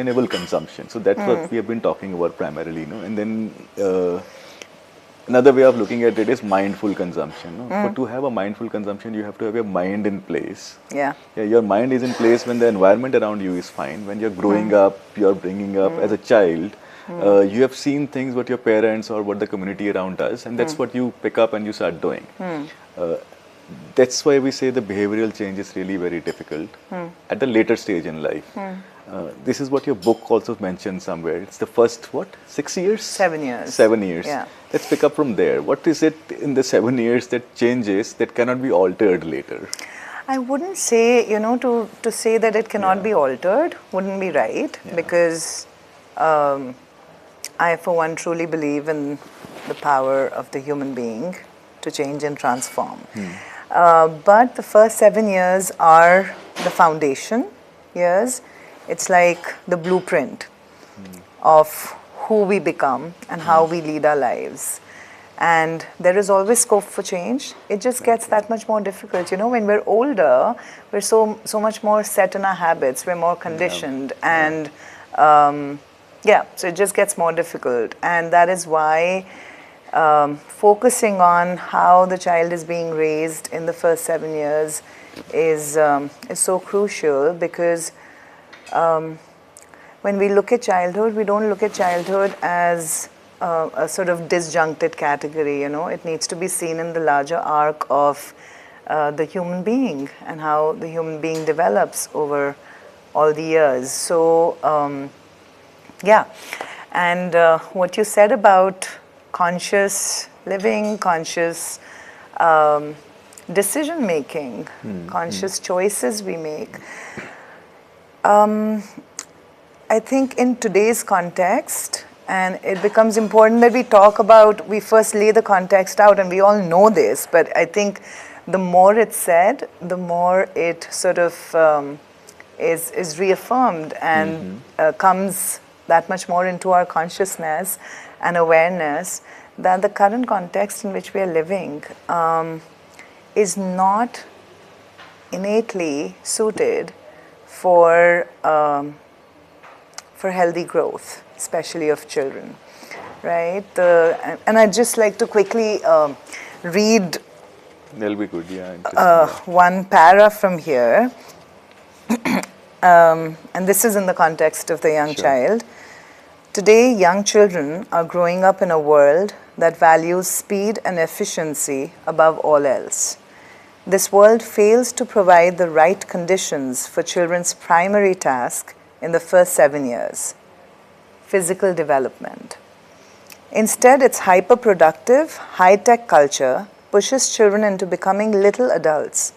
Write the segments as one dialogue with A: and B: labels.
A: sustainable consumption. So that's what we have been talking about primarily, and then another way of looking at it is mindful consumption. For to have a mindful consumption, you have to have your mind in place.
B: Yeah.
A: Your mind is in place when the environment around you is fine. When you're growing up, you're bringing up as a child, you have seen things what your parents or what the community around does, and that's what you pick up and you start doing. That's why we say the behavioral change is really very difficult at the later stage in life. This is what your book also mentioned somewhere. It's the first, 6 years?
B: 7 years.
A: 7 years.
B: Yeah.
A: Let's pick up from there. What is it in the 7 years that changes that cannot be altered later?
B: I wouldn't say, to say that it cannot be altered wouldn't be right, because I, for one, truly believe in the power of the human being to change and transform. But the first 7 years are the foundation years. It's like the blueprint of who we become and how we lead our lives. And there is always scope for change. It just gets that much more difficult. When we're older, we're so much more set in our habits. We're more conditioned. And so it just gets more difficult. And that is why focusing on how the child is being raised in the first 7 years is so crucial, because when we look at childhood, we don't look at childhood as a sort of disjuncted category. It needs to be seen in the larger arc of the human being and how the human being develops over all the years. So and what you said about conscious living, conscious decision making, conscious choices we make. I think in today's context, and it becomes important that we first lay the context out, and we all know this, but I think the more it's said, the more it sort of is reaffirmed and comes that much more into our consciousness and awareness that the current context in which we are living is not innately suited for healthy growth, especially of children, right? And I'd just like to quickly read
A: That'll be good, yeah.
B: one para from here. And this is in the context of the young child. Today, young children are growing up in a world that values speed and efficiency above all else. This world fails to provide the right conditions for children's primary task in the first 7 years: physical development. Instead, its hyper-productive, high-tech culture pushes children into becoming little adults,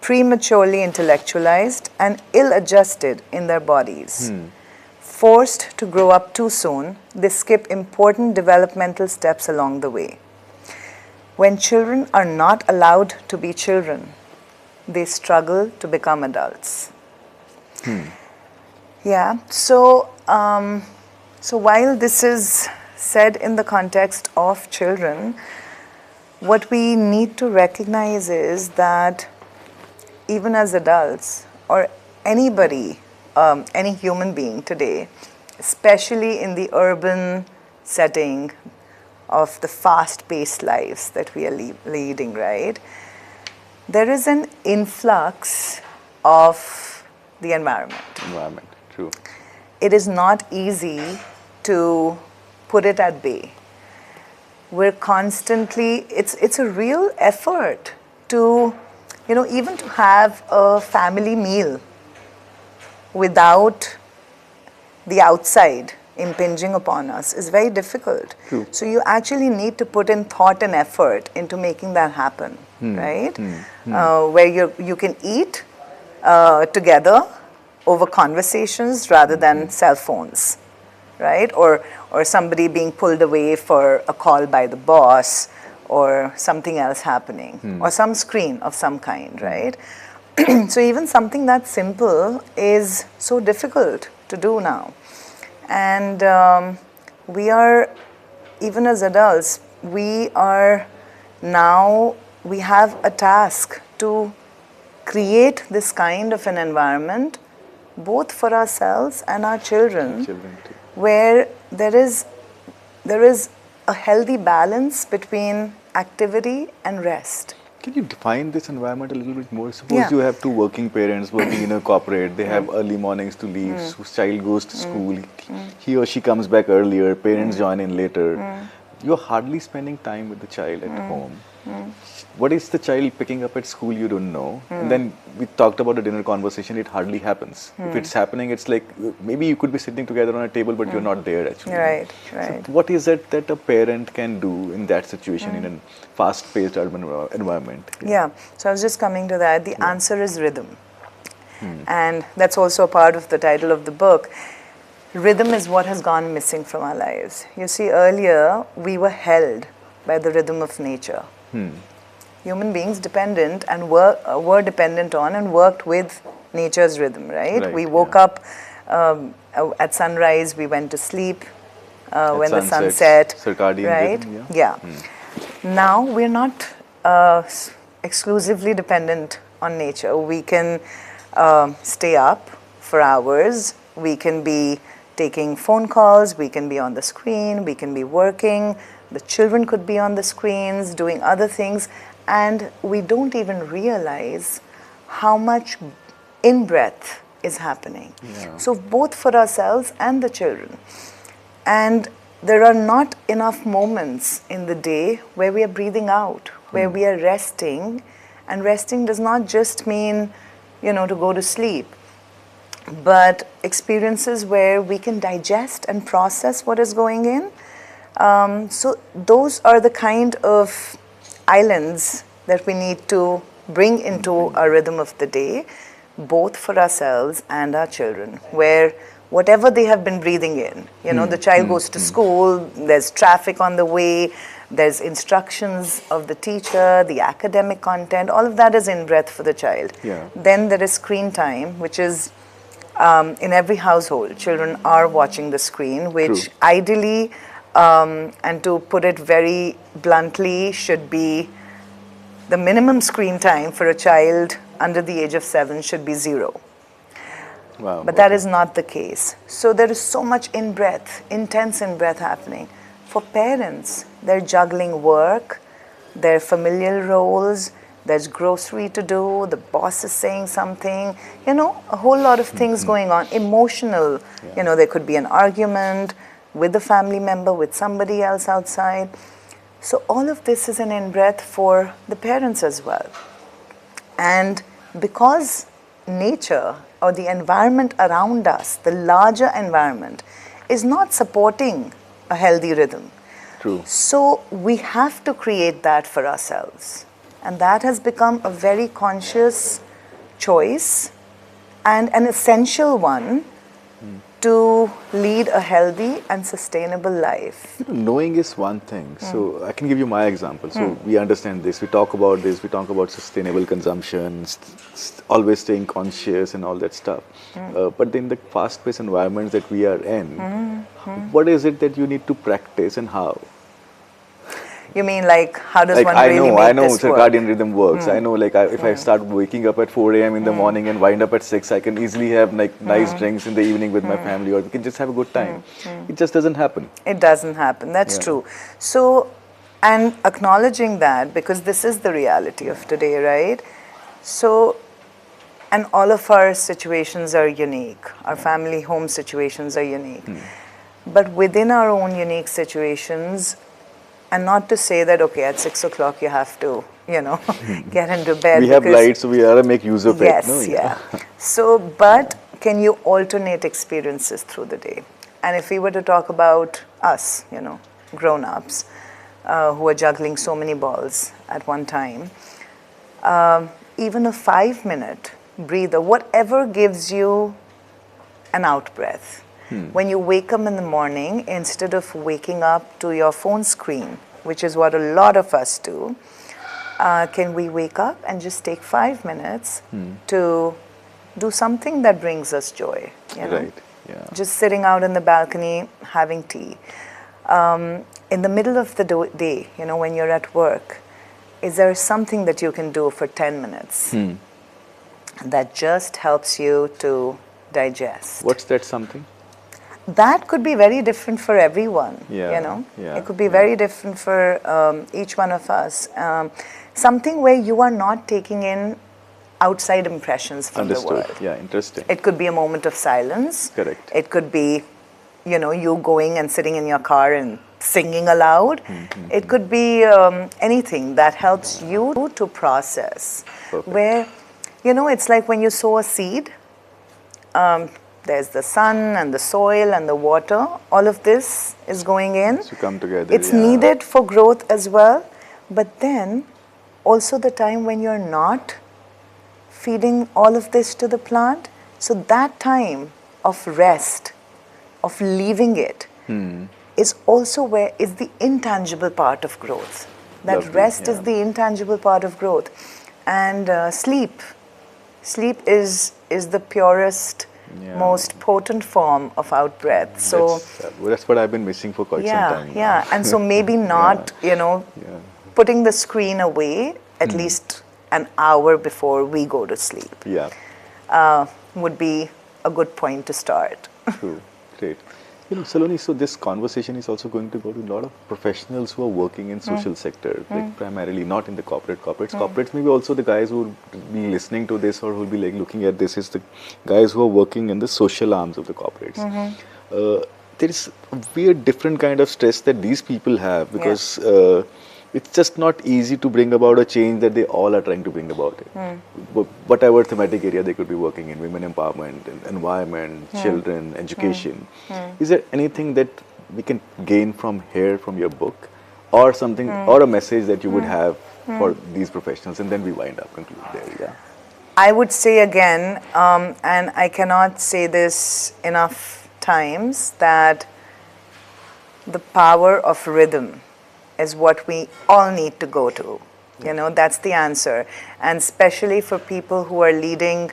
B: prematurely intellectualized and ill-adjusted in their bodies. Forced to grow up too soon, they skip important developmental steps along the way. When children are not allowed to be children, they struggle to become adults. Yeah, so while this is said in the context of children, what we need to recognize is that even as adults, or anybody, any human being today, especially in the urban setting of the fast-paced lives that we are leading, right? There is an influx of the environment.
A: True.
B: It is not easy to put it at bay. We're constantly, it's a real effort to, even to have a family meal without the outside impinging upon us is very difficult.
A: True.
B: So you actually need to put in thought and effort into making that happen, right? Where you can eat together over conversations rather than cell phones, right? Or somebody being pulled away for a call by the boss, or something else happening, or some screen of some kind, right? So even something that simple is so difficult to do now. And we are, even as adults, we have a task to create this kind of an environment both for ourselves and our children,
A: Children too.
B: where there is a healthy balance between activity and rest.
A: Can you define this environment a little bit more? Suppose
B: Yeah.
A: you have two working parents working in a corporate, they have early mornings to leave, whose child goes to school, he or she comes back earlier, parents join in later. You're hardly spending time with the child at home. What is the child picking up at school you don't know? And then we talked about a dinner conversation, it hardly happens. If it's happening, it's like maybe you could be sitting together on a table, but you're not there actually.
B: Right, right.
A: So what is it that a parent can do in that situation in a fast-paced urban environment?
B: Yeah, so I was just coming to that. The answer is rhythm. And that's also a part of the title of the book. Rhythm is what has gone missing from our lives. You see, earlier we were held by the rhythm of nature. Human beings dependent and were dependent on and worked with nature's rhythm, right? We woke up at sunrise, we went to sleep when the sun set,
A: circadian
B: right?
A: rhythm,
B: Yeah. Now we're not exclusively dependent on nature. We can stay up for hours. We can be taking phone calls. We can be on the screen. We can be working. The children could be on the screens doing other things. And we don't even realize how much in-breath is happening.
A: Yeah.
B: So both for ourselves and the children. And there are not enough moments in the day where we are breathing out, where we are resting. And resting does not just mean, to go to sleep, but experiences where we can digest and process what is going in. So those are the kind of islands that we need to bring into our rhythm of the day, both for ourselves and our children, where whatever they have been breathing in, the child goes to school, there's traffic on the way, there's instructions of the teacher, the academic content, all of that is in breath for the child.
A: Yeah.
B: Then there is screen time, which is in every household. Children are watching the screen, which
A: True.
B: ideally, and to put it very bluntly, should be the minimum screen time for a child under the age of 7 should be 0.
A: Wow.
B: But that is not the case. So there is so much in-breath, intense in-breath happening. For parents, they're juggling work, their familial roles, there's grocery to do, the boss is saying something, a whole lot of things going on. Emotional, there could be an argument with a family member, with somebody else outside. So all of this is an in-breath for the parents as well. And because nature or the environment around us, the larger environment, is not supporting a healthy rhythm.
A: True.
B: So we have to create that for ourselves. And that has become a very conscious choice and an essential one to lead a healthy and sustainable life.
A: Knowing is one thing. So I can give you my example. So we understand this, we talk about sustainable consumption, always staying conscious and all that stuff. But in the fast-paced environments that we are in, what is it that you need to practice and how?
B: You mean how does one really make
A: I know
B: this work?
A: circadian rhythm works. I know if I start waking up at 4 a.m. in the morning and wind up at 6, I can easily have nice drinks in the evening with my family, or we can just have a good time. It just doesn't happen.
B: It doesn't happen, that's true. So, and acknowledging that, because this is the reality of today, right? So, and all of our situations are unique. Our family home situations are unique. But within our own unique situations, and not to say that, okay, at 6 o'clock you have to, get into bed.
A: We have lights, so we gotta make use of
B: yes,
A: it. No?
B: Yeah. So, but can you alternate experiences through the day? And if we were to talk about us, grown-ups, who are juggling so many balls at one time, even a 5-minute breather, whatever gives you an out breath. When you wake up in the morning, instead of waking up to your phone screen, which is what a lot of us do, can we wake up and just take 5 minutes to do something that brings us joy?
A: Right, yeah.
B: Just sitting out in the balcony, having tea. In the middle of the day, when you're at work, is there something that you can do for 10 minutes that just helps you to digest.
A: What's that something?
B: That could be very different for everyone,
A: Yeah,
B: you know.
A: yeah,
B: It could be very different for each one of us. Something where you are not taking in outside impressions from the world.
A: Yeah, interesting.
B: It could be a moment of silence.
A: Correct.
B: It could be, you know, you going and sitting in your car and singing aloud. It could be anything that helps you to process.
A: Perfect.
B: Where, you know, it's like when you sow a seed, there's the sun and the soil and the water. All of this is going in.
A: To come together.
B: It's needed for growth as well. But then also the time when you're not feeding all of this to the plant. So that time of rest, of leaving it, is also where is the intangible part of growth. That
A: Lovely,
B: rest
A: yeah.
B: is the intangible part of growth. And sleep is the purest, most potent form of out-breath. So
A: that's what I've been missing for quite some time.
B: yeah. And so maybe not, you know, putting the screen away at least an hour before we go to sleep. Would be a good point to start.
A: True, great. You know, Salone, so this conversation is also going to go to a lot of professionals who are working in social sector, like primarily not in the corporates. Corporates maybe also the guys who will be listening to this or who will be like looking at this is the guys who are working in the social arms of the corporates. There is a weird different kind of stress that these people have because it's just not easy to bring about a change that they all are trying to bring about it. Whatever thematic area they could be working in, women empowerment, environment, children, education. Is there anything that we can gain from here, from your book, or something, or a message that you would have for these professionals, and then we conclude there,
B: I would say again, and I cannot say this enough times, that the power of rhythm is what we all need to go to. You know, that's the answer. And especially for people who are leading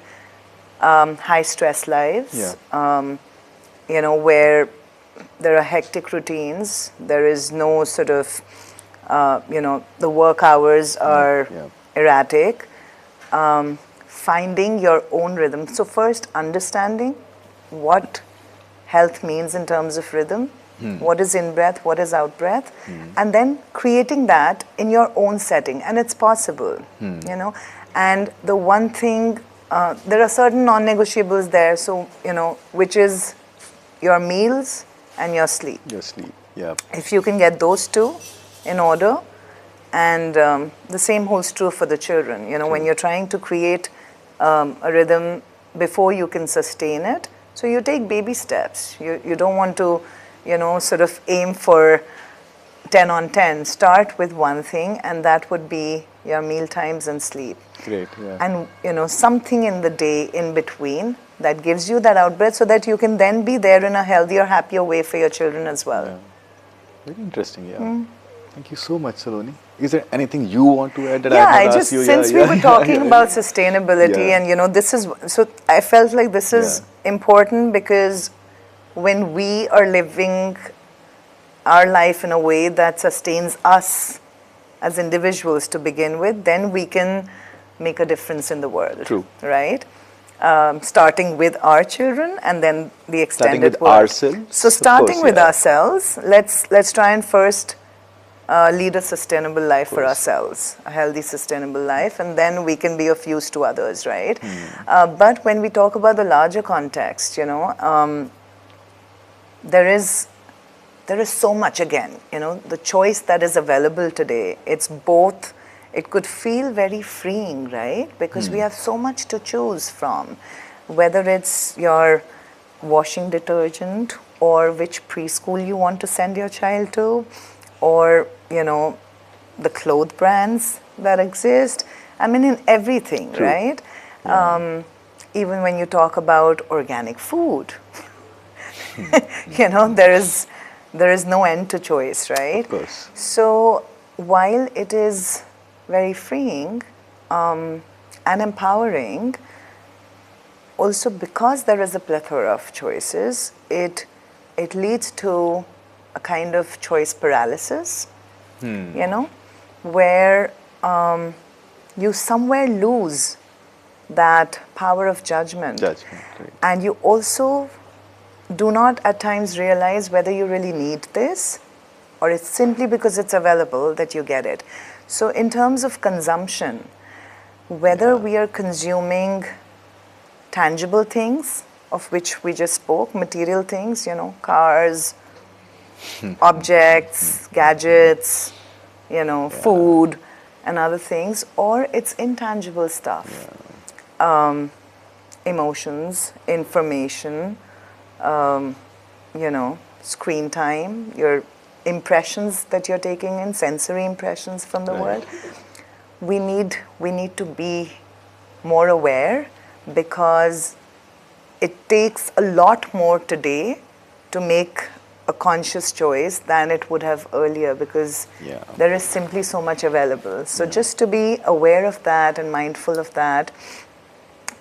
B: high stress lives, you know, where there are hectic routines, there is no sort of, you know, the work hours are erratic. Finding your own rhythm. So first, understanding what health means in terms of rhythm. What is in-breath, what is out-breath, and then creating that in your own setting, and it's possible, you know. And the one thing, there are certain non-negotiables there, so, you know, which is your meals and your sleep.
A: Your sleep,
B: If you can get those two in order, and the same holds true for the children, you know, when you're trying to create a rhythm before you can sustain it, so you take baby steps. You don't want to, you know, sort of aim for 10 on 10. Start with one thing, and that would be your meal times and sleep.
A: Great,
B: And, you know, something in the day in between that gives you that out-breath so that you can then be there in a healthier, happier way for your children as well.
A: Very interesting, Thank you so much, Salone. Is there anything you want to add that I have not asked you?
B: Since we were talking about sustainability and, you know, this is, so I felt like this is important because when we are living our life in a way that sustains us as individuals to begin with, then we can make a difference in the world.
A: True.
B: Right? Starting with our children and then the extended
A: starting with
B: world.
A: ourselves.
B: So starting with ourselves, let's try and first lead a sustainable life for ourselves, a healthy, sustainable life, and then we can be of use to others, right? But when we talk about the larger context, you know, there is so much again, you know, the choice that is available today, it's both, it could feel very freeing, right? Because we have so much to choose from, whether it's your washing detergent or which preschool you want to send your child to, or, you know, the clothes brands that exist. I mean, in everything, right? Even when you talk about organic food, you know, there is no end to choice, right?
A: Of course.
B: So while it is very freeing and empowering, also because there is a plethora of choices, it leads to a kind of choice paralysis, you know, where you somewhere lose that power of judgment.
A: Judgment, right.
B: And you also do not at times realize whether you really need this or it's simply because it's available that you get it. So in terms of consumption, whether we are consuming tangible things of which we just spoke, material things, you know, cars, objects, gadgets, you know, food and other things, or it's intangible stuff. Emotions, information, you know, screen time, your impressions that you're taking in, sensory impressions from the world. We need to be more aware, because it takes a lot more today to make a conscious choice than it would have earlier, because there is simply so much available. So just to be aware of that and mindful of that,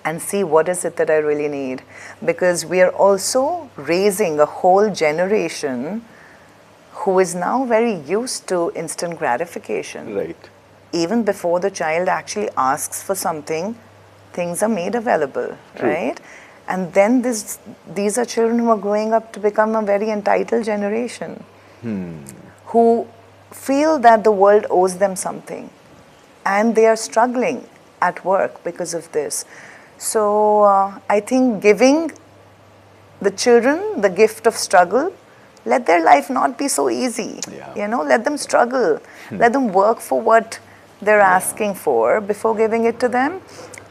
B: and see what is it that I really need. Because we are also raising a whole generation who is now very used to instant gratification.
A: Right.
B: Even before the child actually asks for something, things are made available, right? And then these are children who are growing up to become a very entitled generation, who feel that the world owes them something. And they are struggling at work because of this. So I think giving the children the gift of struggle, let their life not be so easy. You know, let them struggle. Let them work for what they're asking for before giving it to them.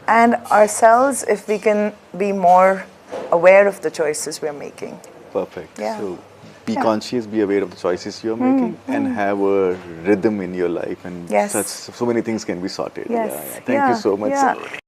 B: And ourselves, if we can be more aware of the choices we're making.
A: Perfect.
B: Yeah.
A: So be conscious, be aware of the choices you're making, and have a rhythm in your life, and so many things can be sorted.
B: Yes.
A: Thank you so much.